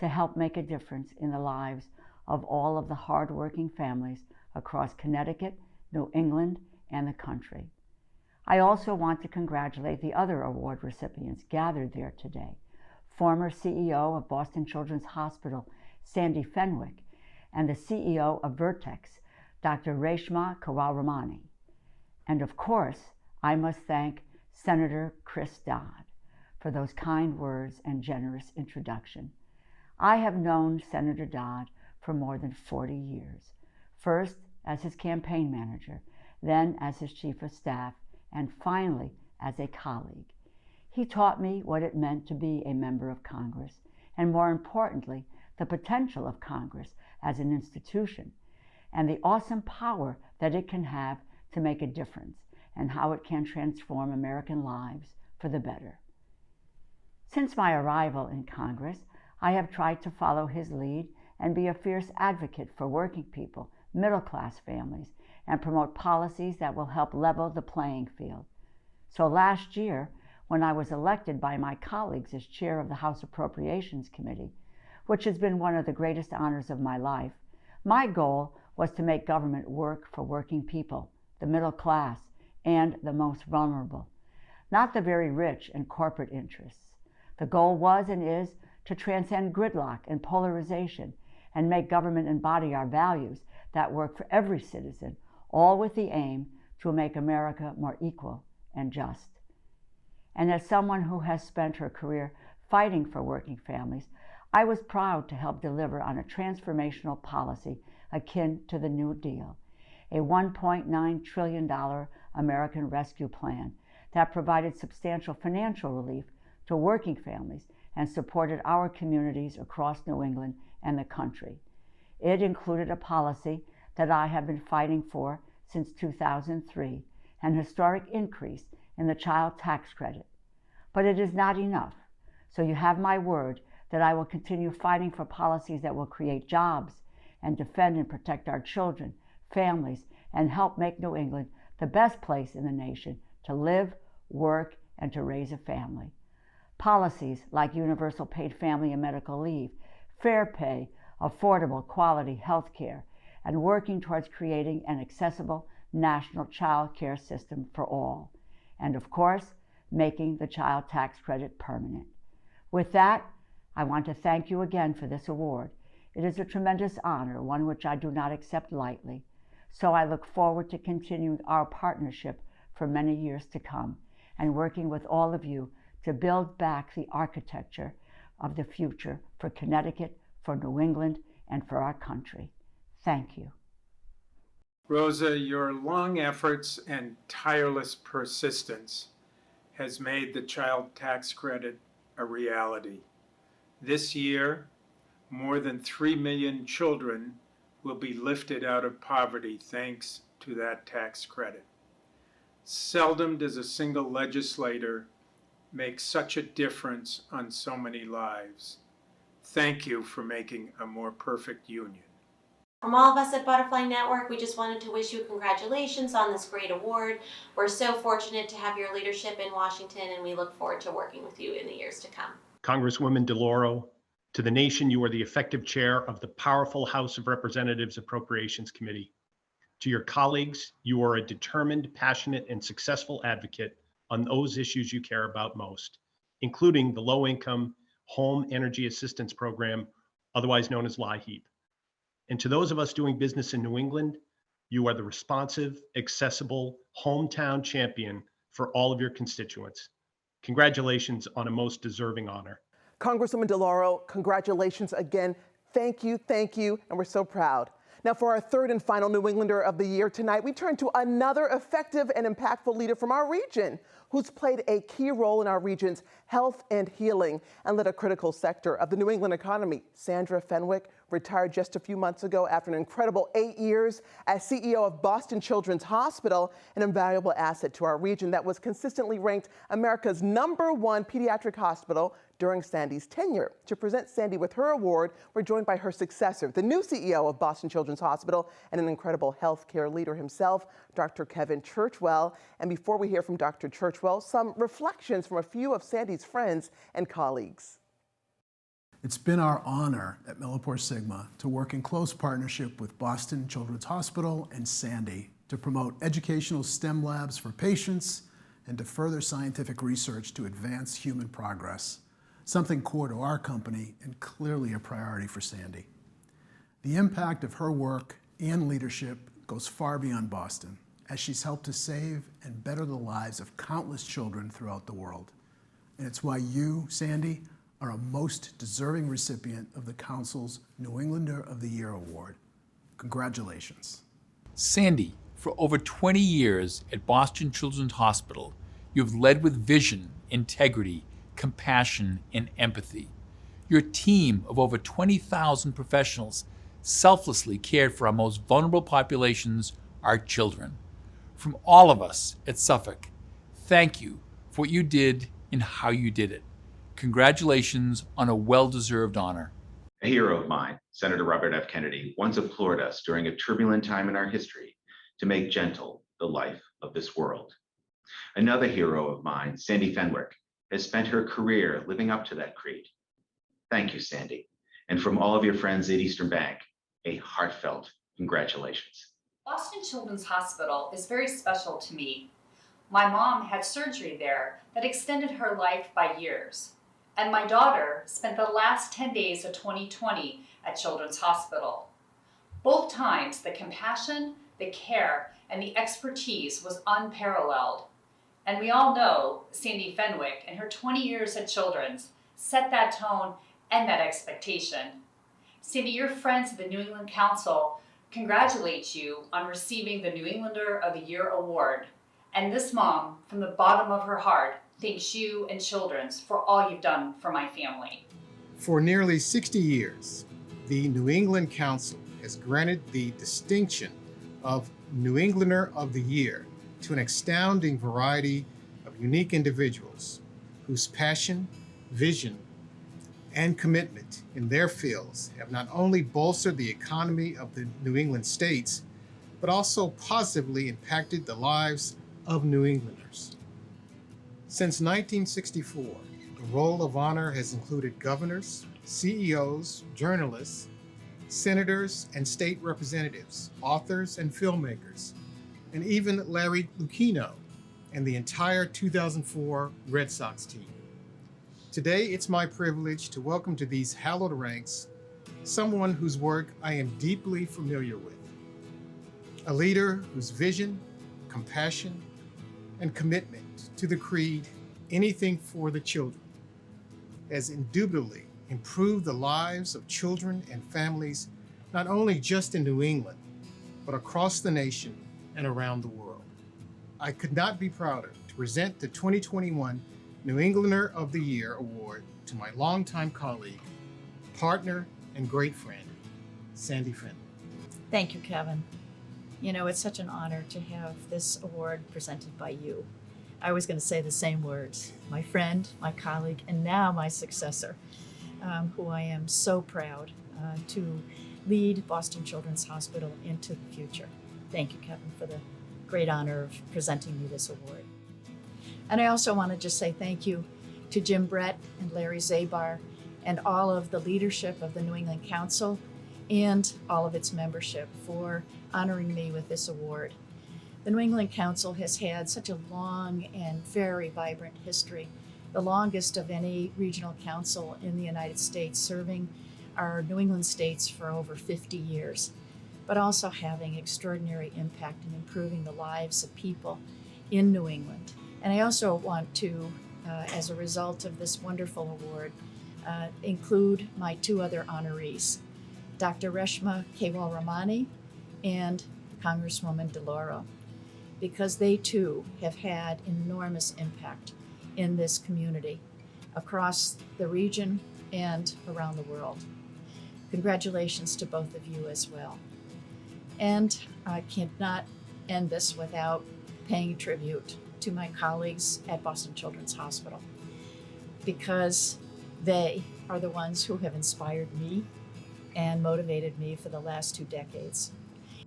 to help make a difference in the lives of all of the hardworking families across Connecticut, New England, and the country. I also want to congratulate the other award recipients gathered there today. Former CEO of Boston Children's Hospital, Sandy Fenwick, and the CEO of Vertex, Dr. Reshma Kewalramani. And of course, I must thank Senator Chris Dodd for those kind words and generous introduction. I have known Senator Dodd for more than 40 years, first as his campaign manager, then as his chief of staff, and finally as a colleague. He taught me what it meant to be a member of Congress, and more importantly, the potential of Congress as an institution, and the awesome power that it can have to make a difference, and how it can transform American lives for the better. Since my arrival in Congress, I have tried to follow his lead and be a fierce advocate for working people, middle-class families, and promote policies that will help level the playing field. So last year, when I was elected by my colleagues as chair of the House Appropriations Committee, which has been one of the greatest honors of my life, my goal was to make government work for working people, the middle class, and the most vulnerable, not the very rich and corporate interests. The goal was and is to transcend gridlock and polarization and make government embody our values that work for every citizen, all with the aim to make America more equal and just. And as someone who has spent her career fighting for working families, I was proud to help deliver on a transformational policy akin to the New Deal, a $1.9 trillion American Rescue Plan that provided substantial financial relief to working families and supported our communities across New England and the country. It included a policy that I have been fighting for since 2003, an historic increase in the child tax credit. But it is not enough, so you have my word that I will continue fighting for policies that will create jobs and defend and protect our children, families, and help make New England the best place in the nation to live, work, and to raise a family. Policies like universal paid family and medical leave, fair pay, affordable quality health care, and working towards creating an accessible national child care system for all. And of course, making the child tax credit permanent. With that, I want to thank you again for this award. It is a tremendous honor, one which I do not accept lightly. So I look forward to continuing our partnership for many years to come and working with all of you to build back the architecture of the future for Connecticut, for New England, and for our country. Thank you. Rosa, your long efforts and tireless persistence has made the child tax credit a reality. This year, more than 3 million children will be lifted out of poverty thanks to that tax credit. Seldom does a single legislator make such a difference on so many lives. Thank you for making a more perfect union. From all of us at Butterfly Network, we just wanted to wish you congratulations on this great award. We're so fortunate to have your leadership in Washington, and we look forward to working with you in the years to come. Congresswoman DeLauro, to the nation, you are the effective chair of the powerful House of Representatives Appropriations Committee. To your colleagues, you are a determined, passionate, and successful advocate on those issues you care about most, including the low-income home energy assistance program, otherwise known as LIHEAP. And to those of us doing business in New England, you are the responsive, accessible hometown champion for all of your constituents. Congratulations on a most deserving honor. Congresswoman DeLauro, congratulations again. Thank you, and we're so proud. Now, for our third and final New Englander of the Year tonight, we turn to another effective and impactful leader from our region who's played a key role in our region's health and healing and led a critical sector of the New England economy. Sandra Fenwick retired just a few months ago after an incredible 8 years as CEO of Boston Children's Hospital, an invaluable asset to our region that was consistently ranked America's #1 pediatric hospital during Sandy's tenure. To present Sandy with her award, we're joined by her successor, the new CEO of Boston Children's Hospital and an incredible healthcare leader himself, Dr. Kevin Churchwell. And before we hear from Dr. Churchwell, some reflections from a few of Sandy's friends and colleagues. It's been our honor at Millipore Sigma to work in close partnership with Boston Children's Hospital and Sandy to promote educational STEM labs for patients and to further scientific research to advance human progress, something core to our company and clearly a priority for Sandy. The impact of her work and leadership goes far beyond Boston, as she's helped to save and better the lives of countless children throughout the world. And it's why you, Sandy, are a most deserving recipient of the Council's New Englander of the Year Award. Congratulations. Sandy, for over 20 years at Boston Children's Hospital, you have led with vision, integrity, compassion, and empathy. Your team of over 20,000 professionals selflessly cared for our most vulnerable populations, our children. From all of us at Suffolk, thank you for what you did and how you did it. Congratulations on a well-deserved honor. A hero of mine, Senator Robert F. Kennedy, once implored us during a turbulent time in our history to make gentle the life of this world. Another hero of mine, Sandy Fenwick, has spent her career living up to that creed. Thank you, Sandy. And from all of your friends at Eastern Bank, a heartfelt congratulations. Boston Children's Hospital is very special to me. My mom had surgery there that extended her life by years. And my daughter spent the last 10 days of 2020 at Children's Hospital. Both times, the compassion, the care, and the expertise was unparalleled. And we all know Sandy Fenwick and her 20 years at Children's set that tone and that expectation. Sandy, your friends at the New England Council congratulate you on receiving the New Englander of the Year Award. And this mom, from the bottom of her heart, thanks you and Children's for all you've done for my family. For nearly 60 years, the New England Council has granted the distinction of New Englander of the Year to an astounding variety of unique individuals whose passion, vision, and commitment in their fields have not only bolstered the economy of the New England states, but also positively impacted the lives of New Englanders. Since 1964, the roll of honor has included governors, CEOs, journalists, senators and state representatives, authors and filmmakers, and even Larry Lucchino and the entire 2004 Red Sox team. Today, it's my privilege to welcome to these hallowed ranks someone whose work I am deeply familiar with. A leader whose vision, compassion, and commitment to the creed, anything for the children, has indubitably improved the lives of children and families, not only just in New England, but across the nation and around the world. I could not be prouder to present the 2021 New Englander of the Year Award to my longtime colleague, partner, and great friend, Sandy Fenwick. Thank you, Kevin. You know, it's such an honor to have this award presented by you. I was going to say the same words, my friend, my colleague, and now my successor, who I am so proud to lead Boston Children's Hospital into the future. Thank you, Kevin, for the great honor of presenting me this award. And I also want to just say thank you to Jim Brett and Larry Zabar and all of the leadership of the New England Council and all of its membership for honoring me with this award. The New England Council has had such a long and very vibrant history, the longest of any regional council in the United States, serving our New England states for over 50 years, but also having extraordinary impact in improving the lives of people in New England. And I also want to, as a result of this wonderful award, include my two other honorees, Dr. Reshma Kewalramani and Congresswoman DeLauro, because they too have had enormous impact in this community across the region and around the world. Congratulations to both of you as well. And I cannot end this without paying tribute to my colleagues at Boston Children's Hospital, because they are the ones who have inspired me and motivated me for the last 2 decades.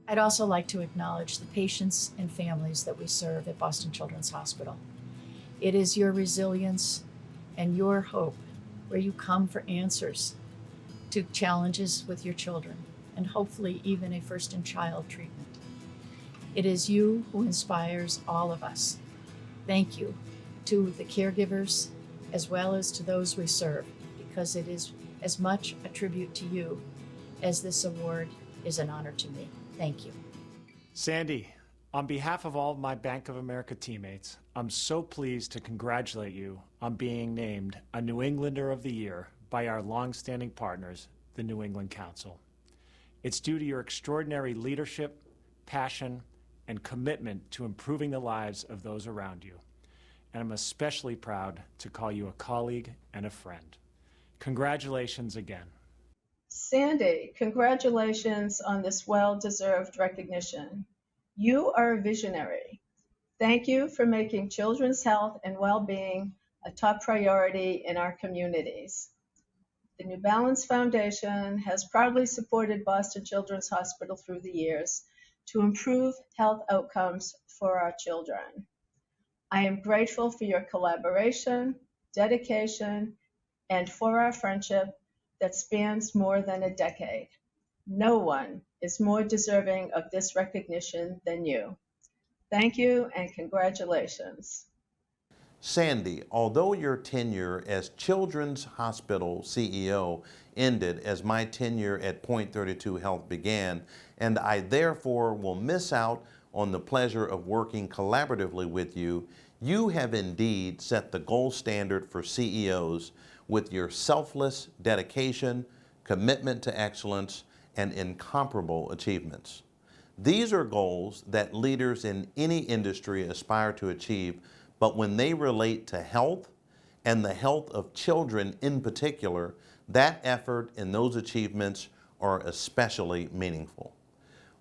I'd also like to acknowledge the patients and families that we serve at Boston Children's Hospital. It is your resilience and your hope where you come for answers to challenges with your children, and hopefully even a first-in-child treatment. It is you who inspires all of us. Thank you to the caregivers as well as to those we serve, because it is as much a tribute to you as this award is an honor to me. Thank you. Sandy, on behalf of all of my Bank of America teammates, I'm so pleased to congratulate you on being named a New Englander of the Year by our longstanding partners, the New England Council. It's due to your extraordinary leadership, passion, and commitment to improving the lives of those around you. And I'm especially proud to call you a colleague and a friend. Congratulations again. Sandy, congratulations on this well-deserved recognition. You are a visionary. Thank you for making children's health and well-being a top priority in our communities. The New Balance Foundation has proudly supported Boston Children's Hospital through the years to improve health outcomes for our children. I am grateful for your collaboration, dedication, and for our friendship that spans more than a decade. No one is more deserving of this recognition than you. Thank you and congratulations. Sandy, although your tenure as Children's Hospital CEO ended as my tenure at Point 32 Health began, and I therefore will miss out on the pleasure of working collaboratively with you, you have indeed set the gold standard for CEOs with your selfless dedication, commitment to excellence, and incomparable achievements. These are goals that leaders in any industry aspire to achieve, but when they relate to health and the health of children in particular, that effort and those achievements are especially meaningful.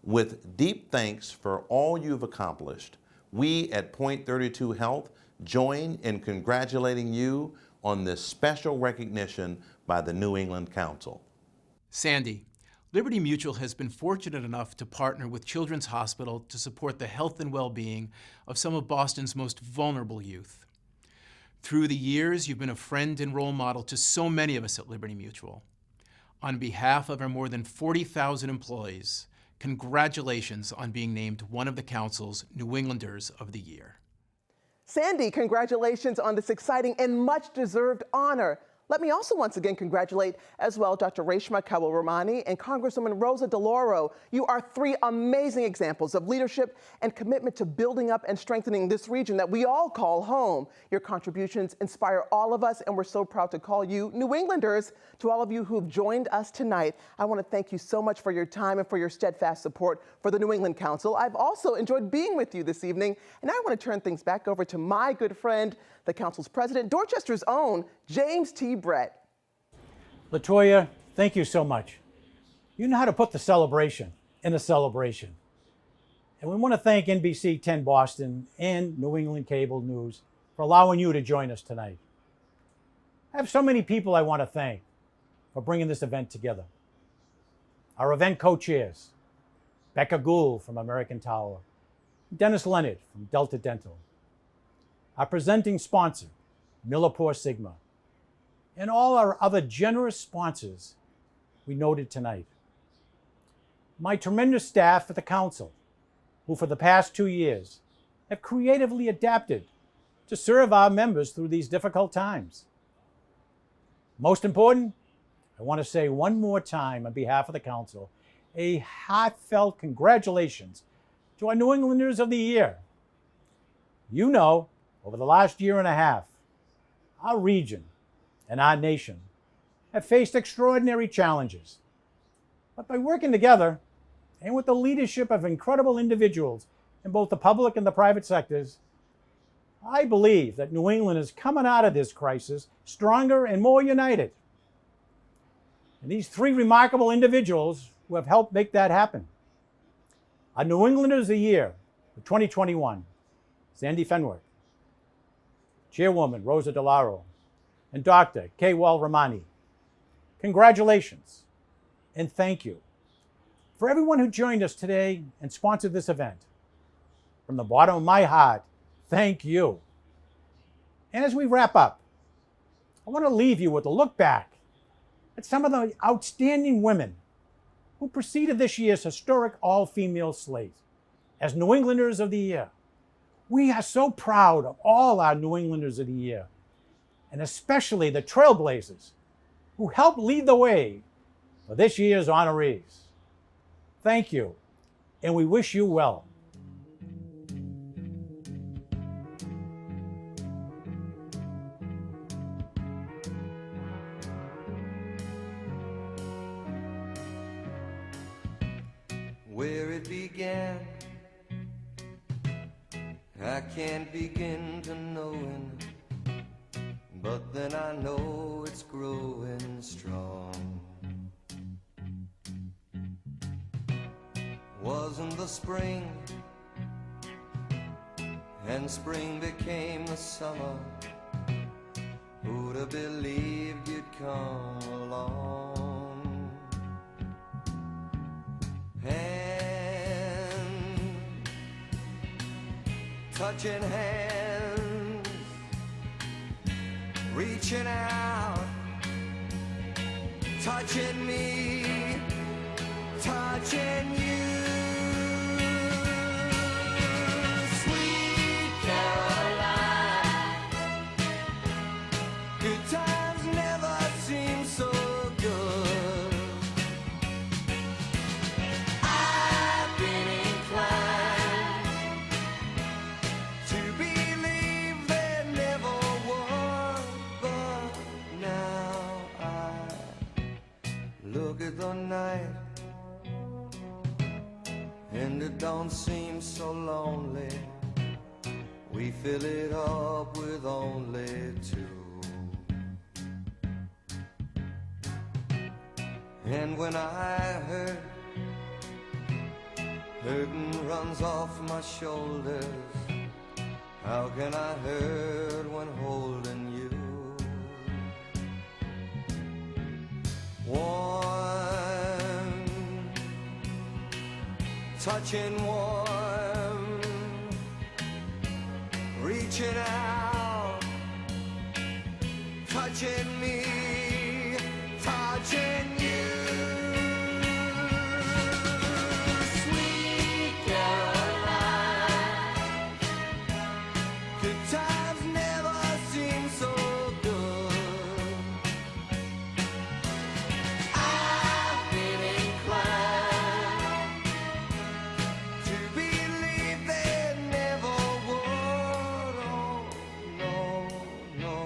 With deep thanks for all you've accomplished, we at Point 32 Health join in congratulating you on this special recognition by the New England Council. Sandy, Liberty Mutual has been fortunate enough to partner with Children's Hospital to support the health and well-being of some of Boston's most vulnerable youth. Through the years, you've been a friend and role model to so many of us at Liberty Mutual. On behalf of our more than 40,000 employees, congratulations on being named one of the Council's New Englanders of the Year. Sandy, congratulations on this exciting and much-deserved honor. Let me also once again congratulate as well Dr. Reshma Kewalramani and Congresswoman Rosa DeLauro. You are 3 amazing examples of leadership and commitment to building up and strengthening this region that we all call home. Your contributions inspire all of us, and we're so proud to call you New Englanders. To all of you who've joined us tonight, I want to thank you so much for your time and for your steadfast support for the New England Council. I've also enjoyed being with you this evening, and I want to turn things back over to my good friend, the Council's president, Dorchester's own James T. Brett. LaToya, thank you so much. You know how to put the celebration in a celebration. And we want to thank NBC 10 Boston and New England Cable News for allowing you to join us tonight. I have so many people I want to thank for bringing this event together. Our event co-chairs, Becca Gould from American Tower, Dennis Leonard from Delta Dental, our presenting sponsor, Millipore Sigma, and all our other generous sponsors we noted tonight. my tremendous staff at the Council, who for the past 2 years have creatively adapted to serve our members through these difficult times. Most important, I want to say one more time on behalf of the Council, a heartfelt congratulations to our New Englanders of the Year. You know, over the last year and a half, our region and our nation have faced extraordinary challenges. But by working together and with the leadership of incredible individuals in both the public and the private sectors, I believe that New England is coming out of this crisis stronger and more united. And these three remarkable individuals who have helped make that happen are New Englanders of the Year for 2021, Sandy Fenwick, Chairwoman Rosa DeLauro, and Dr. Keval Ramani. Congratulations and thank you. For everyone who joined us today and sponsored this event, from the bottom of my heart, thank you. And as we wrap up, I want to leave you with a look back at some of the outstanding women who preceded this year's historic all-female slate as New Englanders of the Year. We are so proud of all our New Englanders of the Year, and especially the trailblazers who helped lead the way for this year's honorees. Thank you, and we wish you well. Where it began, I can't begin to knowing, but then I know it's growing strong. Wasn't the spring, and spring became the summer. Who'd have believed you'd come along? Touching hands, reaching out, touching me, touching you. Sweet Caroline, good times never seem so good. I've been inclined to believe there never was, but now I look at the night and it don't seem so lonely. We fill it up with only two. And when I hurt, hurting runs off my shoulders. How can I hurt when holding you? Warm, touching warm, reaching out, touching me, touching you. Sweet Caroline, good times never seem so good. I've been inclined to believe there never would. Oh, no, no.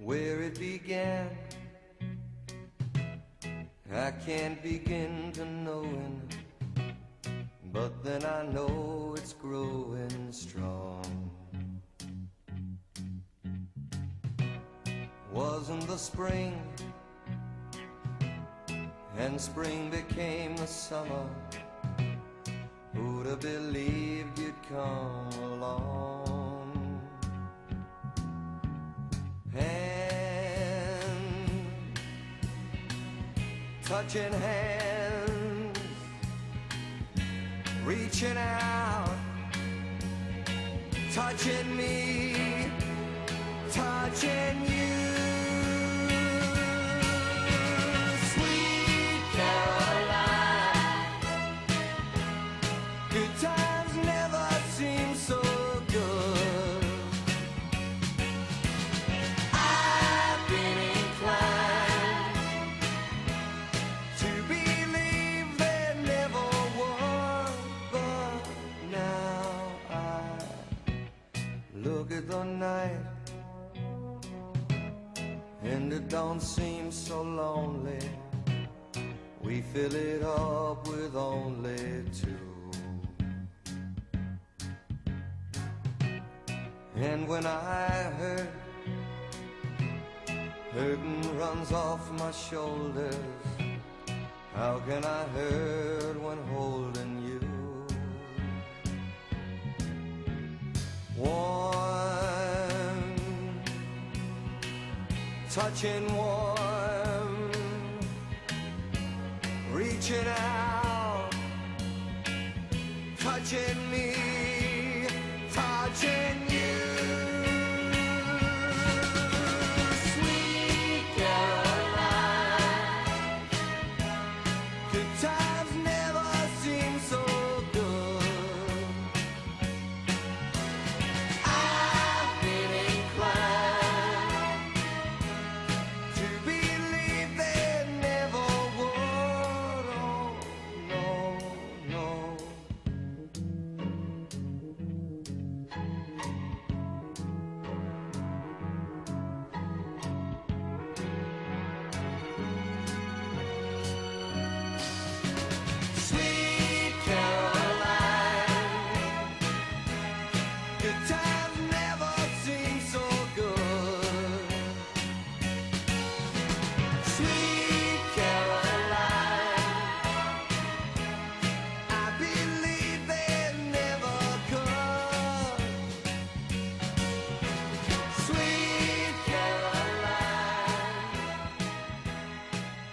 Where it began, I can't begin to knowing, but then I know it's growing strong. Wasn't the spring, and spring became the summer. Who'd have believed you'd come along? Touching hands, reaching out, touching me, touching you. Sweet Caroline, good times never seem so good. I've been inclined to believe there never was, but now I look at the night and it don't seem so lonely. We fill it up with only two. And when I hurt, hurting runs off my shoulders. How can I hurt when holding you? Warm, touching warm, reaching out, touching me, touching you. Sweet Caroline, good times never seem so good. I've been inclined to believe there never would. Oh, no, no. Sweet Caroline, good times never seem so good. Sweet Caroline, I believe they never could. Sweet Caroline,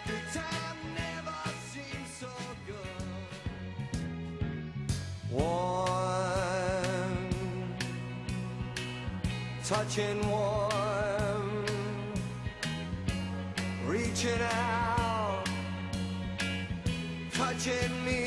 good time never seems so good. Warm, touching warm, reaching out, touching me,